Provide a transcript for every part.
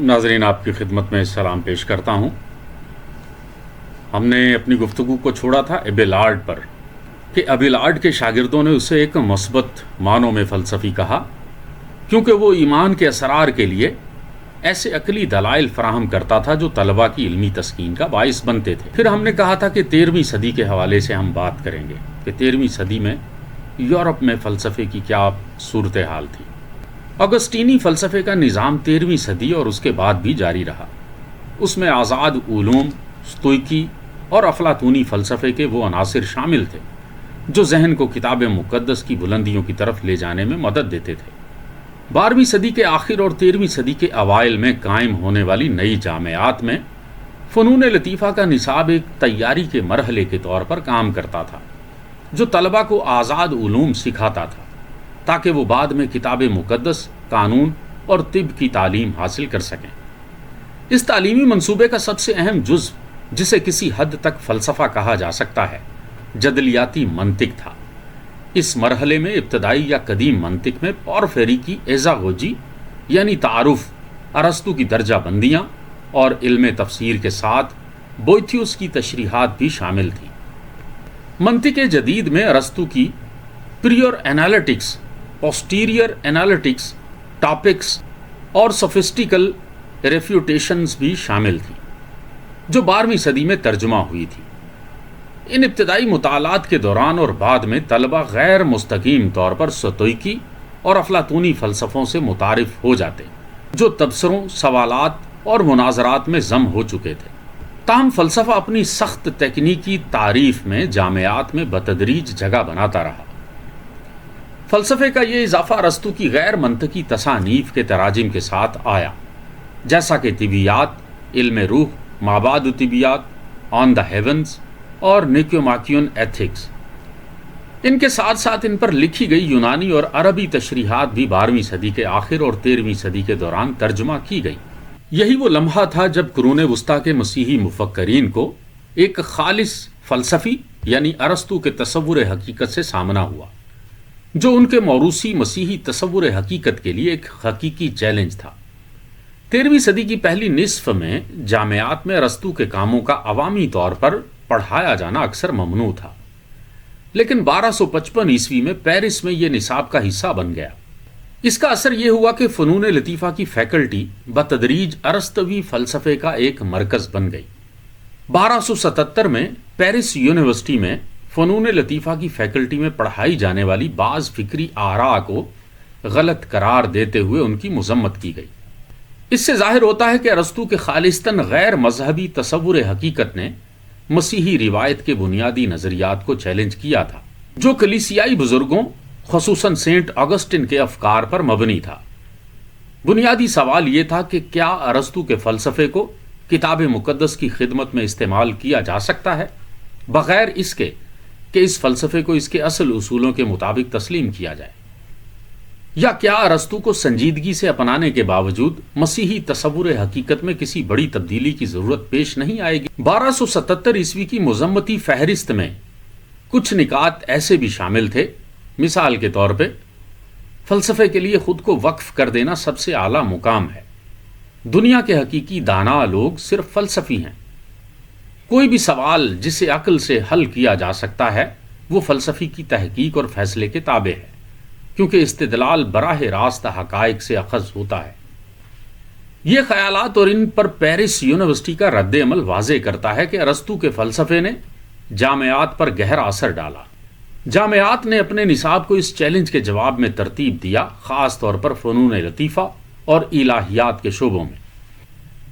ناظرین، آپ کی خدمت میں سلام پیش کرتا ہوں۔ ہم نے اپنی گفتگو کو چھوڑا تھا ایبیلارڈ پر کہ ایبیلارڈ کے شاگردوں نے اسے ایک مثبت معنوں میں فلسفی کہا، کیونکہ وہ ایمان کے اسرار کے لیے ایسے عقلی دلائل فراہم کرتا تھا جو طلباء کی علمی تسکین کا باعث بنتے تھے۔ پھر ہم نے کہا تھا کہ 13ویں صدی کے حوالے سے ہم بات کریں گے کہ 13ویں صدی میں یورپ میں فلسفے کی کیا صورتحال تھی۔ اگسٹینی فلسفے کا نظام 13ویں صدی اور اس کے بعد بھی جاری رہا۔ اس میں آزاد علوم، ستوئکی اور افلاطونی فلسفے کے وہ عناصر شامل تھے جو ذہن کو کتاب مقدس کی بلندیوں کی طرف لے جانے میں مدد دیتے تھے۔ 12ویں صدی کے آخر اور 13ویں صدی کے اوائل میں قائم ہونے والی نئی جامعات میں فنون لطیفہ کا نصاب ایک تیاری کے مرحلے کے طور پر کام کرتا تھا جو طلباء کو آزاد علوم سکھاتا تھا تاکہ وہ بعد میں کتاب مقدس، قانون اور طب کی تعلیم حاصل کر سکیں۔ اس تعلیمی منصوبے کا سب سے اہم جزو، جسے کسی حد تک فلسفہ کہا جا سکتا ہے، جدلیاتی منطق تھا۔ اس مرحلے میں ابتدائی یا قدیم منطق میں پورفیری کی ایزاگوجی یعنی تعارف، ارسطو کی درجہ بندیاں اور علم تفسیر کے ساتھ بوئتھیوس کی تشریحات بھی شامل تھیں۔ منطق جدید میں ارسطو کی پریور انالیٹکس، پوسٹیریئر انالیٹکس، ٹاپکس اور سوفسٹیکل ریفیوٹیشنز بھی شامل تھیں جو 12ویں صدی میں ترجمہ ہوئی تھی۔ ان ابتدائی مطالعات کے دوران اور بعد میں طلباء غیر مستقیم طور پر ستوئکی اور افلاطونی فلسفوں سے متعارف ہو جاتے جو تبصروں، سوالات اور مناظرات میں ضم ہو چکے تھے۔ تاہم فلسفہ اپنی سخت تکنیکی تعریف میں جامعات میں بتدریج جگہ بناتا رہا۔ فلسفے کا یہ اضافہ ارسطو کی غیر منطقی تصانیف کے تراجم کے ساتھ آیا، جیسا کہ طبیعیات، علم روح، مابعد طبیعیات، آن دا ہیونز اور نیکوماکیون ایتھکس۔ ان کے ساتھ ساتھ ان پر لکھی گئی یونانی اور عربی تشریحات بھی 12ویں صدی کے آخر اور 13ویں صدی کے دوران ترجمہ کی گئی۔ یہی وہ لمحہ تھا جب قرون وسطیٰ کے مسیحی مفکرین کو ایک خالص فلسفی یعنی ارسطو کے تصور حقیقت سے سامنا ہوا، جو ان کے موروثی مسیحی تصور حقیقت کے لیے ایک حقیقی چیلنج تھا۔ 13ویں صدی کی پہلی نصف میں جامعات میں ارسطو کے کاموں کا عوامی طور پر پڑھایا جانا اکثر ممنوع تھا، لیکن 1255 عیسوی میں پیرس میں یہ نصاب کا حصہ بن گیا۔ اس کا اثر یہ ہوا کہ فنون لطیفہ کی فیکلٹی بتدریج ارسطوی فلسفے کا ایک مرکز بن گئی۔ 1277 میں پیرس یونیورسٹی میں فنون لطیفہ کی فیکلٹی میں پڑھائی جانے والی بعض فکری آراء کو غلط قرار دیتے ہوئے ان کی مذمت کی گئی۔ اس سے ظاہر ہوتا ہے کہ ارسطو کے خالصتاً غیر مذہبی تصور حقیقت نے مسیحی روایت کے بنیادی نظریات کو چیلنج کیا تھا، جو کلیسیائی بزرگوں خصوصاً سینٹ آگسٹن کے افکار پر مبنی تھا۔ بنیادی سوال یہ تھا کہ کیا ارسطو کے فلسفے کو کتاب مقدس کی خدمت میں استعمال کیا جا سکتا ہے بغیر اس کے کہ اس فلسفے کو اس کے اصل اصولوں کے مطابق تسلیم کیا جائے، یا کیا ارسطو کو سنجیدگی سے اپنانے کے باوجود مسیحی تصور حقیقت میں کسی بڑی تبدیلی کی ضرورت پیش نہیں آئے گی۔ 1277 عیسوی کی مذمتی فہرست میں کچھ نکات ایسے بھی شامل تھے، مثال کے طور پہ فلسفے کے لیے خود کو وقف کر دینا سب سے اعلیٰ مقام ہے۔ دنیا کے حقیقی دانا لوگ صرف فلسفی ہیں۔ کوئی بھی سوال جسے عقل سے حل کیا جا سکتا ہے وہ فلسفی کی تحقیق اور فیصلے کے تابع ہے، کیونکہ استدلال براہ راست حقائق سے اخذ ہوتا ہے۔ یہ خیالات اور ان پر پیرس یونیورسٹی کا رد عمل واضح کرتا ہے کہ ارسطو کے فلسفے نے جامعات پر گہرا اثر ڈالا۔ جامعات نے اپنے نصاب کو اس چیلنج کے جواب میں ترتیب دیا، خاص طور پر فنون لطیفہ اور الہیات کے شعبوں میں۔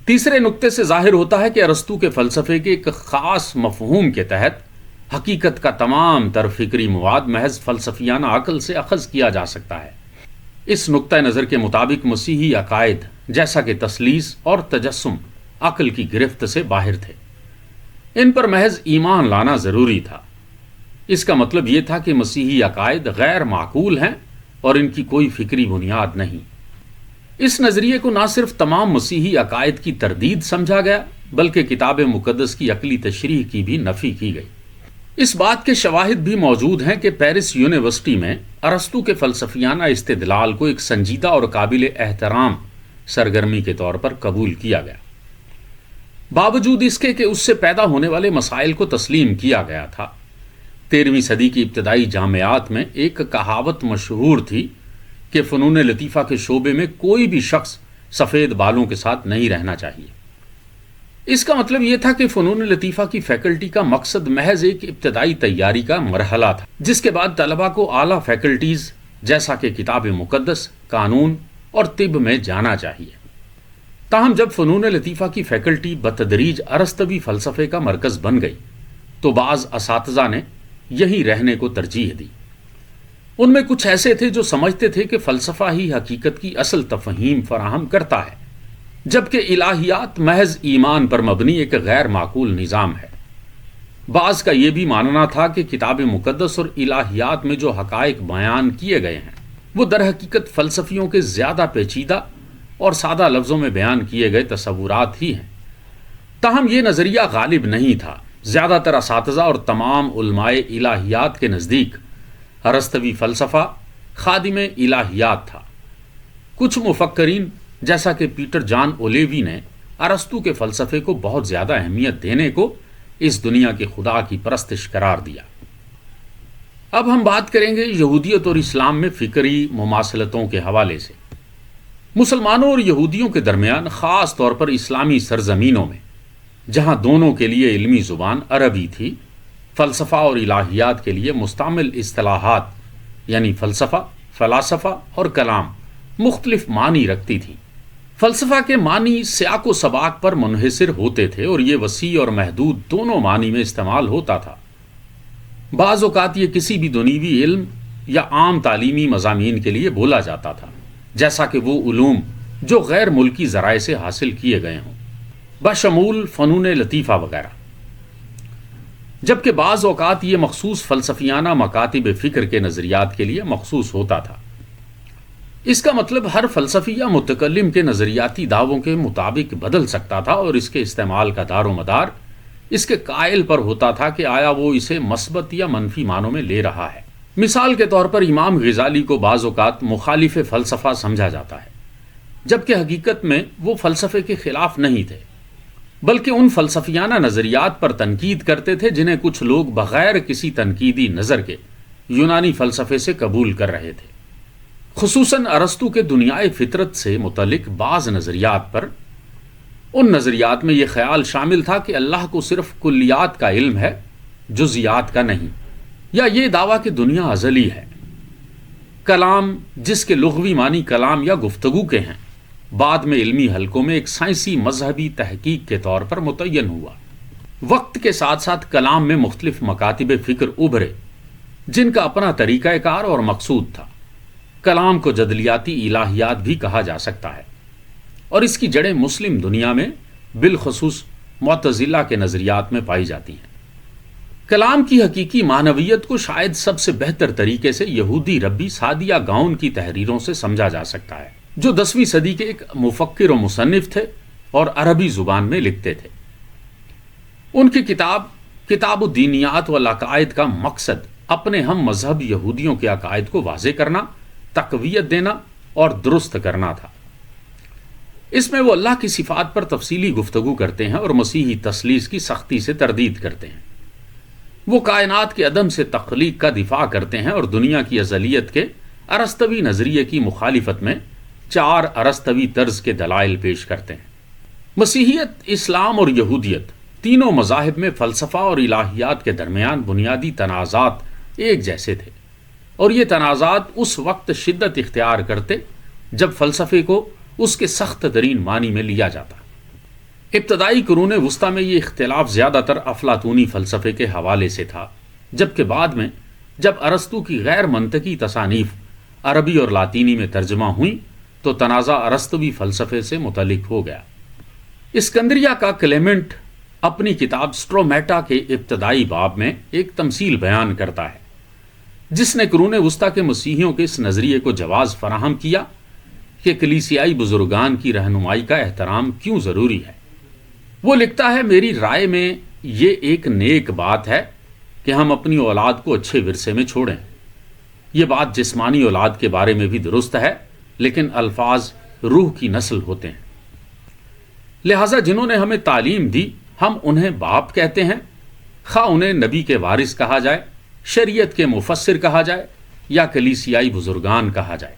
تیسرے نقطے سے ظاہر ہوتا ہے کہ ارسطو کے فلسفے کے ایک خاص مفہوم کے تحت حقیقت کا تمام تر فکری مواد محض فلسفیانہ عقل سے اخذ کیا جا سکتا ہے۔ اس نقطہ نظر کے مطابق مسیحی عقائد جیسا کہ تثلیث اور تجسم عقل کی گرفت سے باہر تھے، ان پر محض ایمان لانا ضروری تھا۔ اس کا مطلب یہ تھا کہ مسیحی عقائد غیر معقول ہیں اور ان کی کوئی فکری بنیاد نہیں۔ اس نظریے کو نہ صرف تمام مسیحی عقائد کی تردید سمجھا گیا بلکہ کتاب مقدس کی عقلی تشریح کی بھی نفی کی گئی۔ اس بات کے شواہد بھی موجود ہیں کہ پیرس یونیورسٹی میں ارسطو کے فلسفیانہ استدلال کو ایک سنجیدہ اور قابل احترام سرگرمی کے طور پر قبول کیا گیا، باوجود اس کے کہ اس سے پیدا ہونے والے مسائل کو تسلیم کیا گیا تھا۔ 13ویں صدی کی ابتدائی جامعات میں ایک کہاوت مشہور تھی کہ فنون لطیفہ کے شعبے میں کوئی بھی شخص سفید بالوں کے ساتھ نہیں رہنا چاہیے۔ اس کا مطلب یہ تھا کہ فنون لطیفہ کی فیکلٹی کا مقصد محض ایک ابتدائی تیاری کا مرحلہ تھا، جس کے بعد طلباء کو اعلیٰ فیکلٹیز جیسا کہ کتاب مقدس، قانون اور طب میں جانا چاہیے۔ تاہم جب فنون لطیفہ کی فیکلٹی بتدریج ارسطوی فلسفے کا مرکز بن گئی تو بعض اساتذہ نے یہی رہنے کو ترجیح دی۔ ان میں کچھ ایسے تھے جو سمجھتے تھے کہ فلسفہ ہی حقیقت کی اصل تفہیم فراہم کرتا ہے، جبکہ الہیات محض ایمان پر مبنی ایک غیر معقول نظام ہے۔ بعض کا یہ بھی ماننا تھا کہ کتاب مقدس اور الہیات میں جو حقائق بیان کیے گئے ہیں وہ در حقیقت فلسفیوں کے زیادہ پیچیدہ اور سادہ لفظوں میں بیان کیے گئے تصورات ہی ہیں۔ تاہم یہ نظریہ غالب نہیں تھا۔ زیادہ تر اساتذہ اور تمام علماء الہیات کے نزدیک ارسطوی فلسفہ خادم الہیات تھا۔ کچھ مفکرین جیسا کہ پیٹر جان اولیوی نے ارسطو کے فلسفے کو بہت زیادہ اہمیت دینے کو اس دنیا کے خدا کی پرستش قرار دیا۔ اب ہم بات کریں گے یہودیت اور اسلام میں فکری مماثلتوں کے حوالے سے۔ مسلمانوں اور یہودیوں کے درمیان، خاص طور پر اسلامی سرزمینوں میں جہاں دونوں کے لیے علمی زبان عربی تھی، فلسفہ اور الہیات کے لیے مستعمل اصطلاحات یعنی فلسفہ، فلاسفہ اور کلام مختلف معنی رکھتی تھیں۔ فلسفہ کے معنی سیاق و سباق پر منحصر ہوتے تھے اور یہ وسیع اور محدود دونوں معنی میں استعمال ہوتا تھا۔ بعض اوقات یہ کسی بھی دنیوی علم یا عام تعلیمی مضامین کے لیے بولا جاتا تھا، جیسا کہ وہ علوم جو غیر ملکی ذرائع سے حاصل کیے گئے ہوں، بشمول فنون لطیفہ وغیرہ، جبکہ بعض اوقات یہ مخصوص فلسفیانہ مکاتب فکر کے نظریات کے لیے مخصوص ہوتا تھا۔ اس کا مطلب ہر فلسفی یا متکلم کے نظریاتی دعووں کے مطابق بدل سکتا تھا اور اس کے استعمال کا دار و مدار اس کے قائل پر ہوتا تھا کہ آیا وہ اسے مثبت یا منفی معنوں میں لے رہا ہے۔ مثال کے طور پر امام غزالی کو بعض اوقات مخالف فلسفہ سمجھا جاتا ہے، جبکہ حقیقت میں وہ فلسفے کے خلاف نہیں تھے، بلکہ ان فلسفیانہ نظریات پر تنقید کرتے تھے جنہیں کچھ لوگ بغیر کسی تنقیدی نظر کے یونانی فلسفے سے قبول کر رہے تھے۔ خصوصاً ارسطو کے دنیائے فطرت سے متعلق بعض نظریات پر، ان نظریات میں یہ خیال شامل تھا کہ اللہ کو صرف کلیات کا علم ہے، جزیات کا نہیں، یا یہ دعویٰ کہ دنیا ازلی ہے۔ کلام، جس کے لغوی معنی کلام یا گفتگو کے ہیں، بعد میں علمی حلقوں میں ایک سائنسی مذہبی تحقیق کے طور پر متعین ہوا۔ وقت کے ساتھ ساتھ کلام میں مختلف مکاتب فکر ابھرے جن کا اپنا طریقہ کار اور مقصود تھا۔ کلام کو جدلیاتی الہیات بھی کہا جا سکتا ہے، اور اس کی جڑیں مسلم دنیا میں بالخصوص معتزلہ کے نظریات میں پائی جاتی ہیں۔ کلام کی حقیقی معنویت کو شاید سب سے بہتر طریقے سے یہودی ربی سعدیہ گاؤن کی تحریروں سے سمجھا جا سکتا ہے، جو 10ویں صدی کے ایک مفکر و مصنف تھے اور عربی زبان میں لکھتے تھے۔ ان کی کتاب الدینیات والعقائد کا مقصد اپنے ہم مذہب یہودیوں کے عقائد کو واضح کرنا، تقویت دینا اور درست کرنا تھا۔ اس میں وہ اللہ کی صفات پر تفصیلی گفتگو کرتے ہیں اور مسیحی تثلیث کی سختی سے تردید کرتے ہیں۔ وہ کائنات کے عدم سے تخلیق کا دفاع کرتے ہیں اور دنیا کی ازلیت کے ارسطوی نظریے کی مخالفت میں 4 ارسطوی طرز کے دلائل پیش کرتے ہیں۔ مسیحیت، اسلام اور یہودیت تینوں مذاہب میں فلسفہ اور الہیات کے درمیان بنیادی تنازعات ایک جیسے تھے، اور یہ تنازعات اس وقت شدت اختیار کرتے جب فلسفے کو اس کے سخت ترین معنی میں لیا جاتا۔ ابتدائی قرون وسطی میں یہ اختلاف زیادہ تر افلاطونی فلسفے کے حوالے سے تھا، جبکہ بعد میں جب ارسطو کی غیر منطقی تصانیف عربی اور لاطینی میں ترجمہ ہوئیں تو تنازع ارسطوی فلسفے سے متعلق ہو گیا۔ اسکندریہ کا کلیمنٹ اپنی کتاب سٹرومیٹا کے ابتدائی باب میں ایک تمثیل بیان کرتا ہے، جس نے قرون وسطی کے مسیحیوں کے اس نظریے کو جواز فراہم کیا کہ کلیسیائی بزرگان کی رہنمائی کا احترام کیوں ضروری ہے۔ وہ لکھتا ہے، میری رائے میں یہ ایک نیک بات ہے کہ ہم اپنی اولاد کو اچھے ورثے میں چھوڑیں۔ یہ بات جسمانی اولاد کے بارے میں بھی درست ہے، لیکن الفاظ روح کی نسل ہوتے ہیں۔ لہٰذا جنہوں نے ہمیں تعلیم دی ہم انہیں باپ کہتے ہیں، خواہ انہیں نبی کے وارث کہا جائے، شریعت کے مفسر کہا جائے یا کلیسیائی بزرگان کہا جائے۔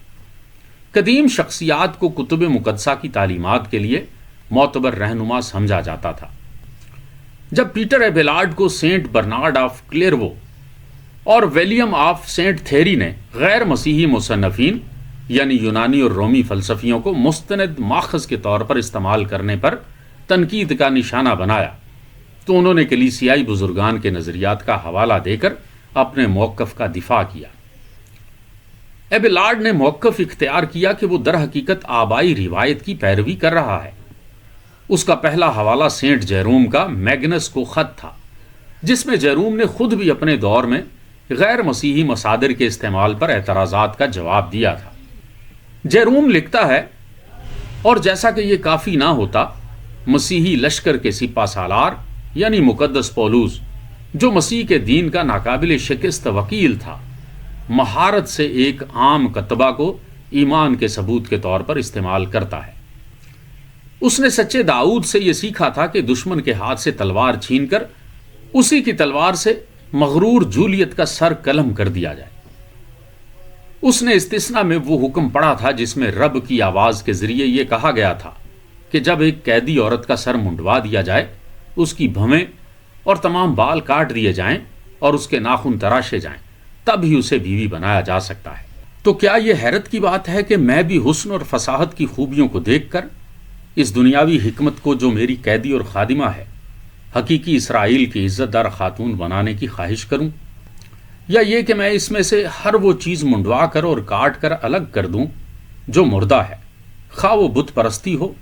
قدیم شخصیات کو کتب مقدسہ کی تعلیمات کے لیے معتبر رہنما سمجھا جاتا تھا۔ جب پیٹر ایبیلارڈ کو سینٹ برنارڈ آف کلیرو اور ویلیم آف سینٹ تھیری نے غیر مسیحی مصنفین یعنی یونانی اور رومی فلسفیوں کو مستند ماخذ کے طور پر استعمال کرنے پر تنقید کا نشانہ بنایا تو انہوں نے کلیسیائی بزرگان کے نظریات کا حوالہ دے کر اپنے موقف کا دفاع کیا۔ ایبیلارڈ نے موقف اختیار کیا کہ وہ در حقیقت آبائی روایت کی پیروی کر رہا ہے۔ اس کا پہلا حوالہ سینٹ جیروم کا میگنس کو خط تھا، جس میں جیروم نے خود بھی اپنے دور میں غیر مسیحی مصادر کے استعمال پر اعتراضات کا جواب دیا تھا۔ جیروم لکھتا ہے، اور جیسا کہ یہ کافی نہ ہوتا، مسیحی لشکر کے سپہ سالار یعنی مقدس پولوس، جو مسیح کے دین کا ناقابل شکست وکیل تھا، مہارت سے ایک عام کتبہ کو ایمان کے ثبوت کے طور پر استعمال کرتا ہے۔ اس نے سچے داؤد سے یہ سیکھا تھا کہ دشمن کے ہاتھ سے تلوار چھین کر اسی کی تلوار سے مغرور جولیت کا سر قلم کر دیا جائے۔ اس نے استثنا میں وہ حکم پڑھا تھا جس میں رب کی آواز کے ذریعے یہ کہا گیا تھا کہ جب ایک قیدی عورت کا سر منڈوا دیا جائے، اس کی بھویں اور تمام بال کاٹ دیے جائیں اور اس کے ناخن تراشے جائیں، تب ہی اسے بیوی بنایا جا سکتا ہے۔ تو کیا یہ حیرت کی بات ہے کہ میں بھی حسن اور فصاحت کی خوبیوں کو دیکھ کر اس دنیاوی حکمت کو جو میری قیدی اور خادمہ ہے حقیقی اسرائیل کی عزت دار خاتون بنانے کی خواہش کروں، یا یہ کہ میں اس میں سے ہر وہ چیز منڈوا کر اور کاٹ کر الگ کر دوں جو مردہ ہے، خواہ وہ بت پرستی ہو،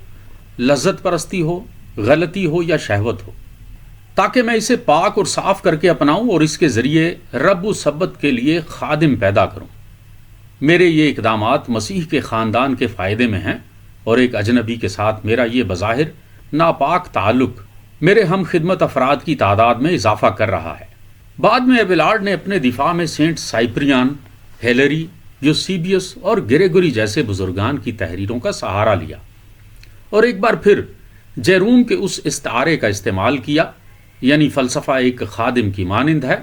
لذت پرستی ہو، غلطی ہو یا شہوت ہو، تاکہ میں اسے پاک اور صاف کر کے اپناؤں اور اس کے ذریعے رب و سبت کے لیے خادم پیدا کروں۔ میرے یہ اقدامات مسیح کے خاندان کے فائدے میں ہیں، اور ایک اجنبی کے ساتھ میرا یہ بظاہر ناپاک تعلق میرے ہم خدمت افراد کی تعداد میں اضافہ کر رہا ہے۔ بعد میں ایبیلارڈ نے اپنے دفاع میں سینٹ سائپریان، ہیلری، یوسیبیس اور گریگوری جیسے بزرگان کی تحریروں کا سہارا لیا، اور ایک بار پھر جیروم کے اس استعارے کا استعمال کیا، یعنی فلسفہ ایک خادم کی مانند ہے۔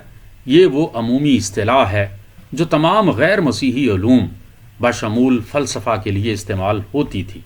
یہ وہ عمومی اصطلاح ہے جو تمام غیر مسیحی علوم بشمول فلسفہ کے لیے استعمال ہوتی تھی۔